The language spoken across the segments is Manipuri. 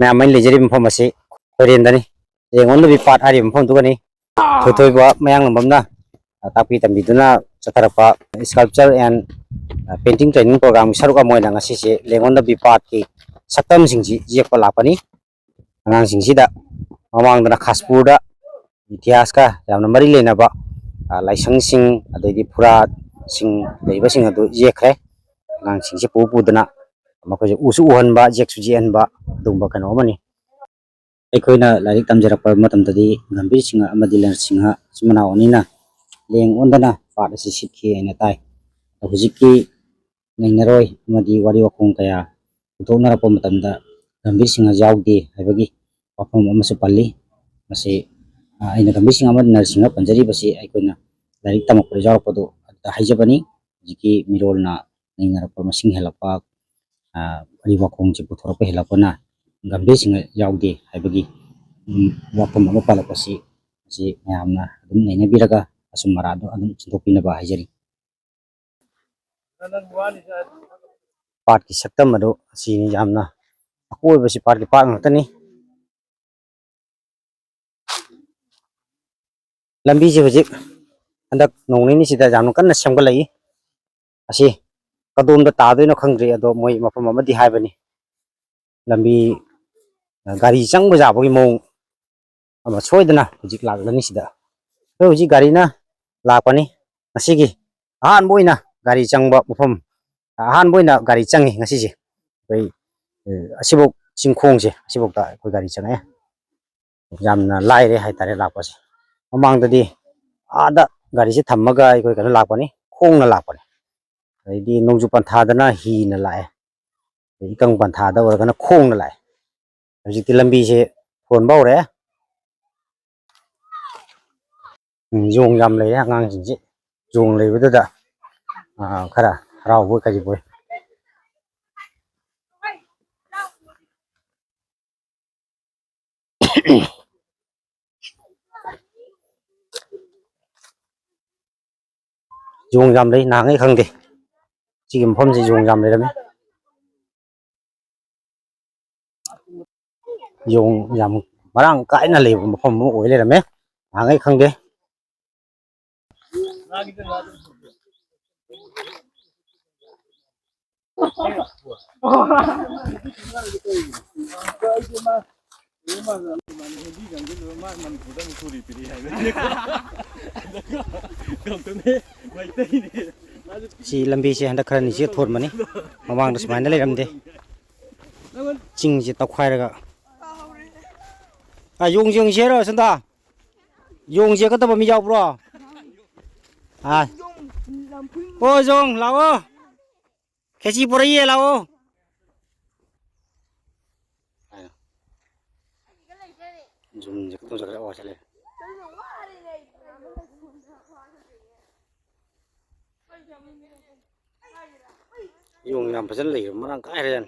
मैम मैं लेजरी मफम असे होरेंदनी येंगोंदबी पाट हारि मफम दुगनी थोथोइबा मयांग नंबमना तापी तंबिदुना चथरपा sculpture and painting training programme सरुका मोयना ngasi se lengondabi पाट की सकम Singhji जेकपा लापनी angang singsida mamangdana khaspuda इतिहास का यामना मरी लेनबा लाइसंग सिंग अदैदि फुरा सिंग लेबा सिंग अदु जेखरे angang singse पुपुदना मखोजे उसु उहनबा जेक्सु जेहनबा दुंबा कनो मनी अखोइना लाइक तमजरप मतमदि गंभीर सिंह अमदि लर सिंह सिमना ओनिना लेंग ओंदना पाट असि सिटखि एना ताइ हुजिकि नैनरोय अमदि वारि वखों कया उथोनरप मतमदा गंभीर सिंह यावदे हाइबगी वफम अमसु पल्ली मसे अइना गंभीर सिंह अमदि नर सिंह पंजरी बसी अखोइना लाइक तमक जावपदो हाइजबनी हुजिकि मिरोलना नैनरप मसिंग हेलपा वारि वखों जे पुथोरप हेलपना गंभीर सिंह यावदे हाइबगी वफम अमा पालपसी si मैमना अदुम नैनबिरगा असुम मरादो अदुम चिंथोपिनबा हाइजरी पाट की सक्तम अदो si yamna akoi basi पाट की पाट ngtani lambi je hujik andak nongni sida jamnu kanna semgalai asi kadom da tadoino khangri ado moi mafam amadi haibani lambi gari changba jabagi mong ama soidana hujik laglani sida hujik gari na lakpani asigi ahan boina gari changba mafam ahan boina gari changi ngasi je bai asibok chingkhong je asibok da koi gari changai jamna laire hai tare lakpase mamang dadi ada gari se thammaga koi kana lakpani khong na lakpani di nongju panthadana hi na lae ikang panthada organa khong na lae hujik lambi se phon baure yong yam lei angang jinji yong lei bada khara rau bo kaji boy yong yam lei na ngai khang de chigim phom ji yong yam lei rame yong yam marang kai na lei phom mo oi le rame na ngai khang de si lambi se handa khara ni se thor mani mamang da smaina le ramde ching je takhwai raga yong jing se ro sanda yong je ka ta mi jaw bro ô jong lao kheci pura ye lao zoom je to jagre o chale yong nam pasan le marang kai ren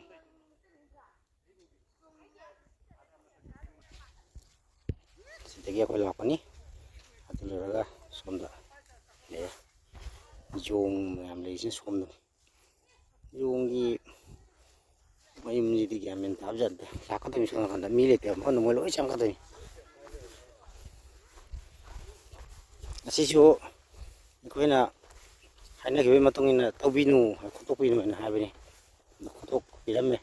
sidagi ko lakpani atuluraga somda le yong yam le sin somda yonggi mayum ji di gamen tabjad lakademi sona kanda mile te mon mo loi cham kademi asisu koina haina ge matungina tobinu khotopinu na habini khotok piramme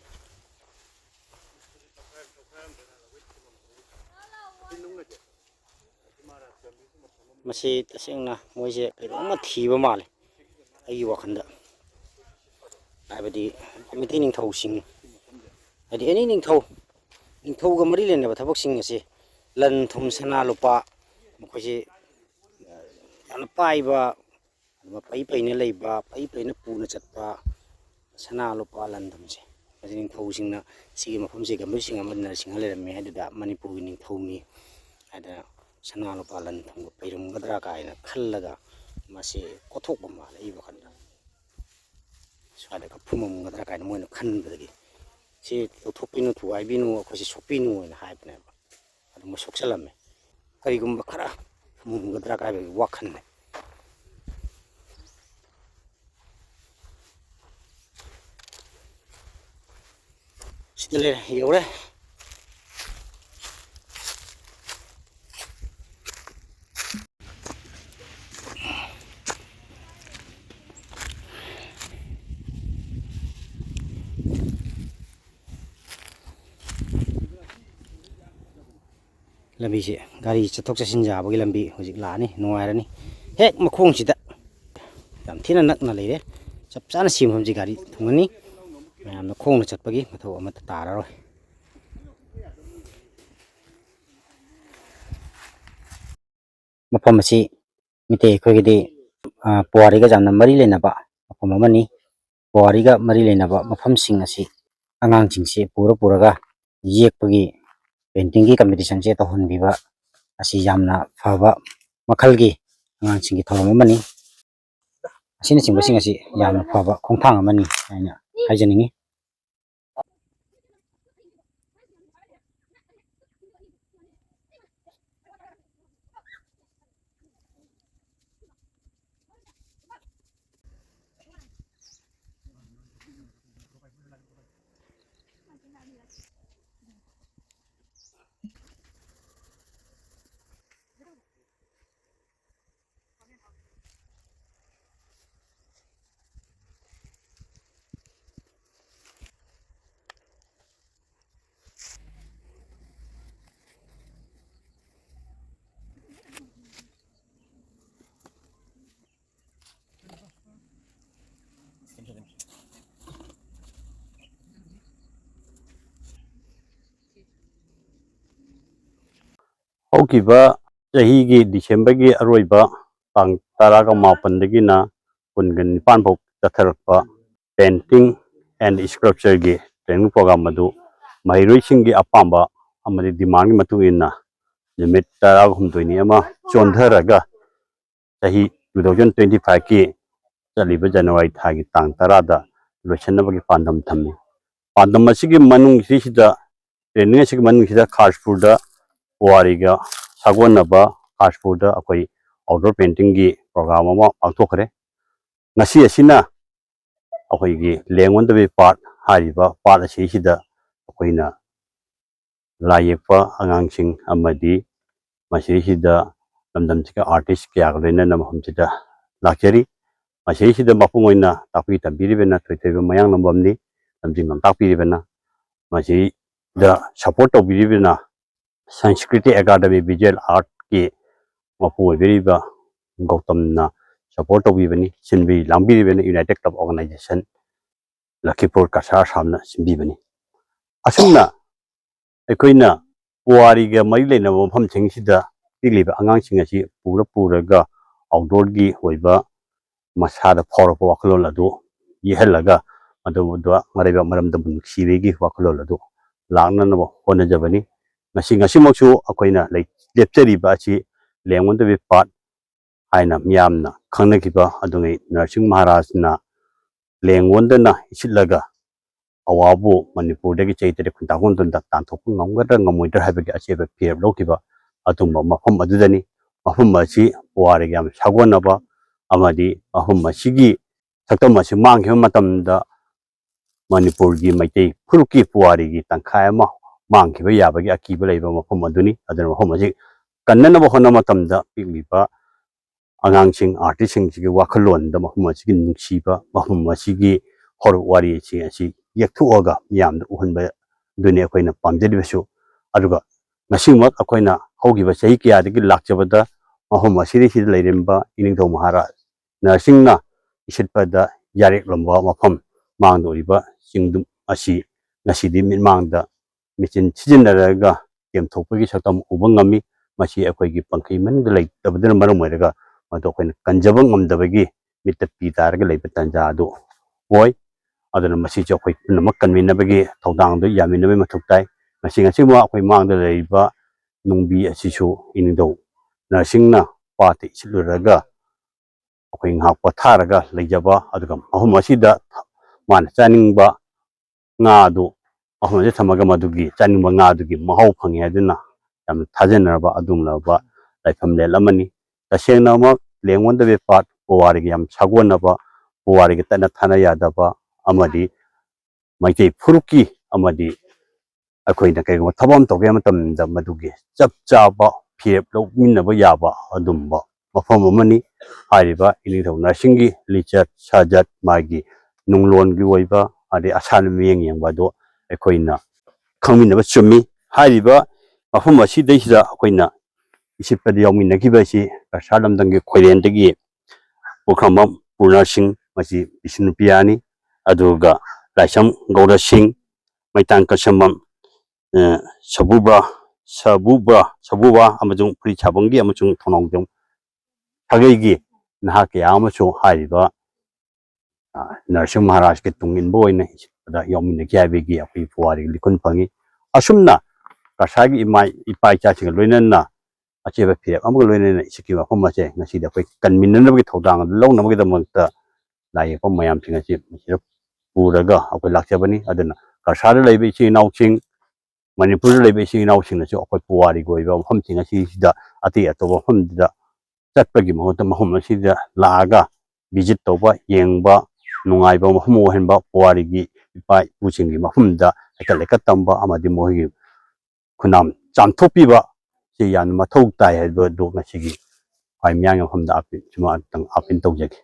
masi tasengna moise kairoma thiba male ai wakhanda abadi committee ning thosing adi ani ning thau ga mari lena ba thabak sing ase lan thum sana lupa mokhoje yana paiba pai ne leiba pai na puna chatpa sana lupa lan thum se adi ning thau singna sigi mafum se gamir sing amadna sing le me hada manipur ning thau ni ada sana lupa lan thum pairum gadra kaina khallaga mase kothok ba mala iba khanda swada ka phumum gadra kaina moina khanbadagi si thopinu thuai binu khosi sopinu na haibna ba adu mo soksalame karigumba khara phumum gadra ka be wakhanne sidale yore ꯂꯝꯕꯤꯁꯤ ꯒꯥꯔꯤ ꯆꯠꯊꯣꯛ ꯆꯠꯁꯤꯟ ꯌꯥꯕꯒꯤ ꯂꯝꯕꯤ ꯍꯧꯖꯤꯛ ꯂꯥꯛꯑꯅꯤ ꯅꯨꯡꯉꯥꯏꯔꯅꯤ ꯍꯦꯛ ꯃꯈꯣꯡꯁꯤꯗ ꯌꯥꯝ ꯊꯤꯅ ꯅꯛꯅ ꯂꯩꯔꯦ ꯆꯞ ꯆꯥꯅ ꯁꯤ ꯃꯐꯝꯁꯤ ꯒꯥꯔꯤ ꯊꯨꯡꯉꯅꯤ ꯃꯌꯥꯝꯅ ꯈꯣꯡꯅ ꯆꯠꯄꯒꯤ ꯃꯊꯧ ꯑꯃꯠꯇ ꯇꯥꯔꯔꯣꯏ ꯃꯐꯝ ꯑꯁꯤ ꯃꯤꯇꯩ ꯑꯩꯈꯣꯏꯒꯤꯗꯤ ꯄꯨꯋꯥꯔꯤꯒ ꯌꯥꯝꯅ ꯃꯔꯤ ꯂꯩꯅꯕ ꯃꯐꯝ ꯑꯃꯅꯤ ꯄꯨꯋꯥꯔꯤꯒ ꯃꯔꯤ ꯂꯩꯅꯕ ꯃꯐꯝꯁꯤꯡ ꯑꯁꯤ ꯑꯉꯥꯡꯁꯤꯡꯁꯤ ꯄꯨꯔꯒ ꯌꯦꯛꯄꯒꯤ ꯄꯦꯟꯇꯤꯡꯒꯤ ꯀꯝꯄꯤꯇꯤꯁꯟꯁꯦ ꯇꯧꯍꯟꯕꯤꯕ ꯑꯁꯤ ꯌꯥꯝꯅ ꯐꯕ ꯃꯈꯜꯒꯤ ꯑꯉꯥꯡꯁꯤꯡꯒꯤ ꯊꯧꯔꯝ ꯑꯃꯅꯤ ꯑꯁꯤꯅꯆꯤꯡꯕꯁꯤꯡ ꯑꯁꯤ ꯌꯥꯝꯅ ꯐꯕ ꯈꯣꯡꯊꯥꯡ ꯑꯃꯅꯤ ꯍꯥꯏꯅ ꯍꯥꯏꯖꯅꯤꯡꯉꯤ ꯍꯧꯈꯤꯕ ꯆꯍꯤꯒꯤ ꯗꯤꯁꯦꯝꯕꯔꯒꯤ ꯑꯔꯣꯏꯕ ꯇꯥꯡ 18ꯗꯒꯤꯅ 19 ꯐꯥꯎ ꯆꯠꯊꯔꯛꯄ ꯄꯦꯟꯇꯤꯡ ꯑꯦꯟड ꯁ꯭ꯀꯜꯞꯆꯔꯒꯤ ꯇ꯭ꯔꯦꯅꯤꯡ ꯄ꯭ꯔꯣꯒ꯭ꯔꯥꯝ ꯑꯗꯨ ꯃꯍꯩꯔꯣꯏꯁꯤꯡꯒꯤ ꯑꯄꯥꯝꯕ ꯑꯃꯗꯤ ꯗꯤꯃꯥꯟꯒꯤ ꯃꯇꯨꯡ ꯏꯟꯅ ꯅꯨꯃꯤꯠ 18ꯅꯤ ꯑꯃ ꯆꯣꯟꯊꯔꯒ ꯆꯍꯤ 2025ꯀꯤ ꯆꯠꯂꯤꯕ ꯖꯅꯋꯥꯔꯤ ꯊꯥꯒꯤ ꯇꯥꯡ 10ꯗ ꯂꯣꯏꯁꯤꯟꯅꯕꯒꯤ ꯄꯥꯟꯗꯝ ꯊꯝꯃꯤ ꯄꯥꯟꯗꯝ ꯑꯁꯤꯒꯤ ꯃꯅꯨꯡꯁꯤꯗ ꯇ꯭ꯔꯦꯅꯤꯡ ꯑꯁꯤꯒꯤ ꯃꯅꯨꯡꯁꯤꯗ ꯈꯥꯔꯁꯄꯨꯔꯗ ꯄꯨꯋꯥꯔꯤꯒ ꯁꯥꯒꯣꯟꯅꯕ ꯈꯥꯔꯁꯄꯨꯔꯗ ꯑꯩꯈꯣꯏ ꯑꯥꯎꯠꯗꯣꯔ ꯄꯦꯟꯇꯤꯡꯒꯤ ꯄ꯭ꯔꯣꯒ꯭ꯔꯥꯝ ꯑꯃ ꯄꯥꯡꯊꯣꯛꯈ꯭ꯔꯦ ꯉꯁꯤ ꯑꯁꯤꯅ ꯑꯩꯈꯣꯏꯒꯤ ꯂꯦꯡꯉꯣꯟꯗꯕꯤ ꯄꯥꯠ ꯍꯥꯏꯔꯤꯕ ꯄꯥꯠ ꯑꯁꯤꯁꯤꯗ ꯑꯩꯈꯣꯏꯅ ꯂꯥꯏ ꯌꯦꯛꯄ ꯑꯉꯥꯡꯁꯤꯡ ꯑꯃꯗꯤ ꯃꯁꯤꯁꯤꯗ ꯂꯝꯗꯝꯁꯤꯒꯤ ꯑꯥꯔꯇꯤꯁ ꯀꯌꯥꯒ ꯂꯣꯏꯅꯅ ꯃꯐꯝꯁꯤꯗ ꯂꯥꯛꯆꯔꯤ ꯃꯁꯤꯁꯤꯗ ꯃꯄꯨꯡ ꯑꯣꯏꯅ ꯇꯥꯛꯄꯤ ꯇꯝꯕꯤꯔꯤꯕꯅ ꯊꯣꯏꯊꯣꯏꯕ ꯃꯌꯥꯡꯂꯝꯕꯝꯅꯤ ꯂꯝꯖꯤꯡ ꯂꯝꯇꯥꯛꯄꯤꯔꯤꯕꯅ ꯃꯁꯤꯗ ꯁꯄꯣꯔꯠ ꯇꯧꯕꯤꯔꯤꯕꯅ ꯁꯪꯁꯀ꯭ꯔꯤꯇꯤ ꯑꯦꯀꯥꯗꯃꯤ ꯚꯤꯖꯨꯑꯦꯜ ꯑꯥꯔꯠꯀꯤ ꯃꯄꯨ ꯑꯣꯏꯕꯤꯔꯤꯕ ꯒꯧꯇꯝꯅ ꯁꯄꯣꯔꯠ ꯇꯧꯕꯤꯕꯅꯤ ꯁꯤꯟꯕꯤ ꯂꯥꯡꯕꯤꯔꯤꯕꯅ ꯌꯨꯅꯥꯏꯇꯦꯠ ꯀ꯭ꯂꯕ ꯑꯣꯔꯒꯅꯥꯏꯖꯦꯁꯟ ꯂꯈꯤꯄꯨꯔ ꯀꯁꯥꯔ ꯁꯥꯝꯅ ꯁꯤꯟꯕꯤꯕꯅꯤ ꯑꯁꯨꯝꯅ ꯑꯩꯈꯣꯏꯅ ꯄꯨꯋꯥꯔꯤꯒ ꯃꯔꯤ ꯂꯩꯅꯕ ꯃꯐꯝꯁꯤꯡꯁꯤꯗ ꯄꯤꯛꯂꯤꯕ ꯑꯉꯥꯡꯁꯤꯡ ꯑꯁꯤ ꯄꯨꯔꯒ ꯑꯥꯎꯠꯗꯣꯔꯒꯤ ꯑꯣꯏꯕ ꯃꯁꯥꯗ ꯐꯥꯎꯔꯛꯄ ꯋꯥꯈꯜꯂꯣꯟ ꯑꯗꯨ ꯌꯦꯛꯍꯜꯂꯒ ꯃꯗꯨꯗ ꯃꯔꯩꯕꯥꯛ ꯃꯔꯝꯗꯝꯕꯨ ꯅꯨꯡꯁꯤꯕꯒꯤ ꯋꯥꯈꯜꯂꯣꯟ ꯑꯗꯨ ꯂꯥꯛꯅꯅꯕ ꯍꯣꯠꯅꯖꯕꯅꯤ ꯉꯁꯤꯃꯛꯁꯨ ꯑꯩꯈꯣꯏꯅ ꯂꯦꯞꯆꯔꯤꯕ ꯑꯁꯤ ꯂꯦꯡꯉꯣꯟꯗꯕꯤ ꯄꯥꯠ ꯍꯥꯏꯅ ꯃꯤꯌꯥꯝꯅ ꯈꯪꯅꯈꯤꯕ ꯑꯗꯨꯉꯩ ꯅꯔꯁꯤꯡ ꯃꯍꯥꯔꯥꯖꯅ ꯂꯦꯡꯉꯣꯟꯗꯅ ꯏꯁꯤꯠꯂꯒ ꯑꯋꯥꯕꯨ ꯃꯅꯤꯄꯨꯔꯗꯒꯤ ꯆꯍꯤ 3 ꯈꯨꯟꯇꯥꯛ ꯇꯥꯟꯊꯣꯛꯄ ꯉꯝꯒꯗ꯭ꯔꯥ ꯉꯝꯃꯣꯏꯗ꯭ꯔꯥ ꯍꯥꯏꯕꯒꯤ ꯑꯆꯦꯠꯄ ꯐꯤꯔꯦꯞ ꯂꯧꯈꯤꯕ ꯑꯗꯨꯝꯕ ꯃꯐꯝ ꯑꯗꯨꯗꯅꯤ ꯃꯐꯝ ꯑꯁꯤ ꯄꯨꯋꯥꯔꯤꯒ ꯌꯥꯝ ꯁꯥꯒꯣꯟꯅꯕ ꯑꯃꯗꯤ ꯃꯐꯝ ꯑꯁꯤꯒꯤ ꯁꯛꯇꯝ ꯑꯁꯤ ꯃꯥꯡꯈꯤꯕ ꯃꯇꯝꯗ ꯃꯅꯤꯄꯨꯔꯒꯤ ꯃꯩꯇꯩ ꯐꯨꯔꯨꯞꯀꯤ ꯄꯨꯋꯥꯔꯤꯒꯤ ꯇꯪꯈꯥꯏ ꯑꯃ ꯃꯥꯡꯈꯤꯕ ꯌꯥꯕꯒꯤ ꯑꯀꯤꯕ ꯂꯩꯕ ꯃꯐꯝ ꯑꯗꯨꯅꯤ ꯑꯗꯨꯅ ꯃꯐꯝ ꯑꯁꯤ ꯀꯟꯅꯅꯕ ꯍꯣꯠꯅꯕ ꯃꯇꯝꯗ ꯄꯤꯛꯂꯤꯕ ꯑꯉꯥꯡꯁꯤꯡ ꯑꯥꯔꯇꯤꯁꯁꯤꯡꯁꯤꯒꯤ ꯋꯥꯈꯜꯂꯣꯟꯗ ꯃꯐꯝ ꯑꯁꯤꯒꯤ ꯅꯨꯡꯁꯤꯕ ꯃꯐꯝ ꯑꯁꯤꯒꯤ ꯍꯧꯔꯛ ꯋꯥꯔꯤꯁꯤꯡ ꯑꯁꯤ ꯌꯦꯛꯊꯣꯛꯑꯒ ꯃꯤꯌꯥꯝꯗ ꯎꯍꯟꯕ ꯑꯗꯨꯅꯤ ꯑꯩꯈꯣꯏꯅ ꯄꯥꯝꯖꯔꯤꯕꯁꯨ ꯑꯗꯨꯒ ꯉꯁꯤꯃꯛ ꯑꯩꯈꯣꯏꯅ ꯍꯧꯈꯤꯕ ꯆꯍꯤ ꯀꯌꯥꯗꯒꯤ ꯂꯥꯛꯆꯕꯗ ꯃꯐꯝ ꯑꯁꯤꯗ ꯂꯩꯔꯝꯕ ꯏꯅꯤꯡꯊꯧ ꯃꯍꯥꯔꯥꯖ ꯅꯔꯁꯤꯡꯅ ꯏꯁꯤꯠꯄꯗ ꯌꯥꯔꯦꯛꯂꯝꯕ ꯃꯐꯝ ꯃꯥꯡꯗ ꯑꯣꯏꯔꯤꯕ ꯆꯤꯡꯗꯨꯝ ꯑꯁꯤ ꯉꯁꯤꯗꯤ ꯃꯤꯠꯃꯥꯡꯗ ꯃꯦꯆꯤꯟ ꯁꯤꯖꯤꯟꯅꯔꯒ ꯇꯦꯝꯊꯣꯛꯄꯒꯤ ꯁꯛꯇꯝ ꯎꯕ ꯉꯝꯃꯤ ꯃꯁꯤ ꯑꯩꯈꯣꯏꯒꯤ ꯄꯪꯈꯩ ꯃꯅꯨꯡꯗ ꯂꯩꯇꯕꯗꯨꯅ ꯃꯔꯝ ꯑꯣꯏꯔꯒ ꯃꯗꯨ ꯑꯩꯈꯣꯏꯅ ꯀꯟꯖꯕ ꯉꯝꯗꯕꯒꯤ ꯃꯤꯠꯇ ꯄꯤ ꯇꯥꯔꯒ ꯂꯩꯕ ꯇꯥꯟꯖꯥ ꯑꯗꯨ ꯑꯣꯏ ꯑꯗꯨꯅ ꯃꯁꯤꯁꯨ ꯑꯩꯈꯣꯏ ꯄꯨꯝꯅꯃꯛ ꯀꯟꯃꯤꯟꯅꯕꯒꯤ ꯊꯧꯗꯥꯡꯗꯨ ꯌꯥꯃꯤꯟꯅꯕꯒꯤ ꯃꯊꯧ ꯇꯥꯏ ꯉꯁꯤꯃꯛ ꯑꯩꯈꯣꯏ ꯃꯥꯡꯗ ꯂꯩꯔꯤꯕ ꯅꯨꯡꯕꯤ ꯑꯁꯤꯁꯨ ꯏꯅꯤꯡꯊꯧ ꯅꯔꯁꯤꯡꯅ ꯄꯥꯠꯇ ꯏꯁꯤꯠꯂꯨꯔꯒ ꯑꯩꯈꯣꯏ ꯉꯥꯏꯍꯥꯛ ꯄꯣꯊꯥꯔꯒ ꯂꯩꯖꯕ ꯑꯗꯨꯒ ꯃꯐꯝ ꯑꯁꯤꯗ ꯃꯥꯅ ꯆꯥꯅꯤꯡꯕ ꯉꯥ ꯑꯗꯨ ꯃꯐꯝ ꯑꯁꯤꯗ ꯊꯝꯃꯒ ꯃꯗꯨꯒꯤ ꯆꯥꯅꯤꯡꯕ ꯉꯥ ꯑꯗꯨꯒꯤ ꯃꯍꯥꯎ ꯐꯪꯉꯤ ꯍꯥꯏꯗꯨꯅ ꯌꯥꯝꯅ ꯊꯥꯖꯅꯔꯕ ꯑꯗꯨꯒꯨꯝꯂꯕ ꯂꯥꯏꯐꯝꯂꯦꯟ ꯑꯃꯅꯤ ꯇꯁꯦꯡꯅꯃꯛ ꯂꯦꯡꯉꯣꯟꯗꯕꯤ ꯄꯥꯠ ꯄꯨꯋꯥꯔꯤꯒ ꯌꯥꯝ ꯁꯥꯒꯣꯟꯅꯕ ꯄꯨꯋꯥꯔꯤꯒ ꯇꯠꯅ ꯊꯥꯅ ꯌꯥꯗꯕ ꯑꯃꯗꯤ ꯃꯩꯇꯩ ꯐꯨꯔꯨꯞꯀꯤ ꯑꯃꯗꯤ ꯑꯩꯈꯣꯏꯅ ꯀꯩꯒꯨꯝꯕ ꯊꯕꯛ ꯑꯃ ꯇꯧꯒꯦ ꯃꯇꯝꯗ ꯃꯗꯨꯒꯤ ꯆꯞ ꯆꯥꯕ ꯐꯤꯔꯦꯞ ꯂꯧꯃꯤꯟꯅꯕ ꯌꯥꯕ ꯑꯗꯨꯝꯕ ꯃꯐꯝ ꯑꯃꯅꯤ ꯍꯥꯏꯔꯤꯕ ꯏꯅꯤꯡꯊꯧ ꯅꯔꯁꯤꯡꯒꯤ ꯂꯤꯆꯠ ꯁꯥꯖꯠ ꯃꯥꯒꯤ ꯅꯨꯡꯂꯣꯟꯒꯤ ꯑꯣꯏꯕ ꯑꯗꯩ ꯑꯁꯥꯟꯅ ꯃꯤꯠꯌꯦꯡ ꯌꯦꯡꯕ ꯑꯗꯨ ꯑꯩꯈꯣꯏꯅ ꯈꯪꯃꯤꯟꯅꯕ ꯆꯨꯝꯃꯤ ꯍꯥꯏꯔꯤꯕ ꯃꯐꯝ ꯑꯁꯤꯗꯩꯁꯤꯗ ꯑꯩꯈꯣꯏꯅ ꯏꯁꯤꯞꯇꯗ ꯌꯥꯎꯃꯤꯟꯅꯈꯤꯕ ꯑꯁꯤ ꯀꯁꯥꯔ ꯂꯝꯗꯝꯒꯤ ꯈꯣꯏꯔꯦꯟꯗꯒꯤ ꯄꯨꯈ꯭ꯔꯝꯕꯝ ꯄꯨꯔꯅ ꯁꯤꯡ ꯃꯁꯤ ꯕꯤꯁꯅꯨꯄꯤꯌꯥꯅꯤ ꯑꯗꯨꯒ ꯂꯥꯏꯁꯝ ꯒꯧꯔ ꯁꯤꯡ ꯃꯩꯇꯥꯡ ꯀꯁꯝꯕꯝ ꯁꯕꯨꯕ ꯑꯃꯁꯨꯡ ꯐꯨꯔꯤ ꯁꯥꯕꯝꯒꯤ ꯑꯃꯁꯨꯡ ꯊꯣꯡꯅꯥꯎꯖꯝ ꯁꯥꯒꯩꯒꯤ ꯅꯍꯥ ꯀꯌꯥ ꯑꯃꯁꯨ ꯍꯥꯏꯔꯤꯕ ꯅꯔꯁꯤꯡ ꯃꯍꯥꯔꯥꯖꯀꯤ ꯇꯨꯡ ꯏꯟꯕ ꯑꯣꯏꯅ ꯏꯁꯤꯞꯇꯗ ꯌꯥꯎꯃꯤꯟꯅꯈꯤ ꯍꯥꯏꯕꯒꯤ ꯑꯩꯈꯣꯏꯒꯤ ꯄꯨꯋꯥꯔꯤ ꯂꯤꯈꯨꯟ ꯐꯪꯉꯤ ꯑꯁꯨꯝꯅ ꯀꯁꯥꯔꯒꯤ ꯏꯄꯥ ꯏꯆꯥꯁꯤꯡꯒ ꯂꯣꯏꯅꯅ ꯑꯆꯦꯕ ꯐꯤꯔꯦꯞ ꯑꯃꯒ ꯂꯣꯏꯅꯅ ꯏꯁꯤꯞꯀꯤ ꯃꯐꯝ ꯑꯁꯦ ꯉꯁꯤꯗꯤ ꯑꯩꯈꯣꯏ ꯀꯟꯃꯤꯟꯅꯅꯕꯒꯤ ꯊꯧꯗꯥꯡ ꯑꯗꯨ ꯂꯧꯅꯕꯒꯤꯗꯃꯛꯇ ꯂꯥꯏ ꯌꯦꯛꯄ ꯃꯌꯥꯝꯁꯤꯡ ꯑꯁꯤ ꯃꯁꯤꯗ ꯄꯨꯔꯒ ꯑꯩꯈꯣꯏ ꯂꯥꯛꯆꯕꯅꯤ ꯑꯗꯨꯅ ꯀꯁꯥꯔꯗ ꯂꯩꯕ ꯏꯆꯤꯜ ꯏꯅꯥꯎꯁꯤꯡ ꯃꯅꯤꯄꯨꯔꯗ ꯂꯩꯕ ꯏꯆꯤꯜ ꯏꯅꯥꯎꯁꯤꯡꯅꯁꯨ ꯑꯩꯈꯣꯏ ꯄꯨꯋꯥꯔꯤꯒꯤ ꯑꯣꯏꯕ ꯃꯐꯝꯁꯤꯡ ꯑꯁꯤꯁꯤꯗ ꯑꯇꯩ ꯑꯇꯣꯞꯄ ꯃꯐꯝꯗꯨꯗ ꯆꯠꯄꯒꯤ ꯃꯍꯨꯠꯇ ꯃꯐꯝ ꯑꯁꯤꯗ ꯂꯥꯛꯑꯒ ꯚꯤꯖꯤꯠ ꯇꯧꯕ ꯌꯦꯡꯕ ꯅꯨꯡꯉꯥꯏꯕ ꯃꯐꯝ ꯑꯣꯏꯍꯟꯕ ꯄꯨꯋꯥꯔꯤꯒꯤ ꯏꯄꯥ ꯏꯄꯨꯁꯤꯡꯒꯤ ꯃꯐꯝꯗ ꯍꯩꯀꯠ ꯂꯩꯀꯠ ꯇꯝꯕ ꯑꯃꯗꯤ ꯃꯈꯣꯏꯒꯤ ꯈꯨꯟꯅꯥꯝ ꯆꯥꯝꯊꯣꯛꯄꯤꯕ ꯁꯤ ꯌꯥꯝꯅ ꯃꯊꯧ ꯇꯥꯏ ꯍꯥꯏꯕꯗꯨ ꯉꯁꯤꯒꯤ ꯈ꯭ꯋꯥꯏ ꯃꯤꯌꯥꯝꯒꯤ ꯃꯐꯝꯗ ꯁꯨꯃꯥꯏꯅ ꯑꯥꯄꯤꯜ ꯇꯧꯖꯒꯦ꯫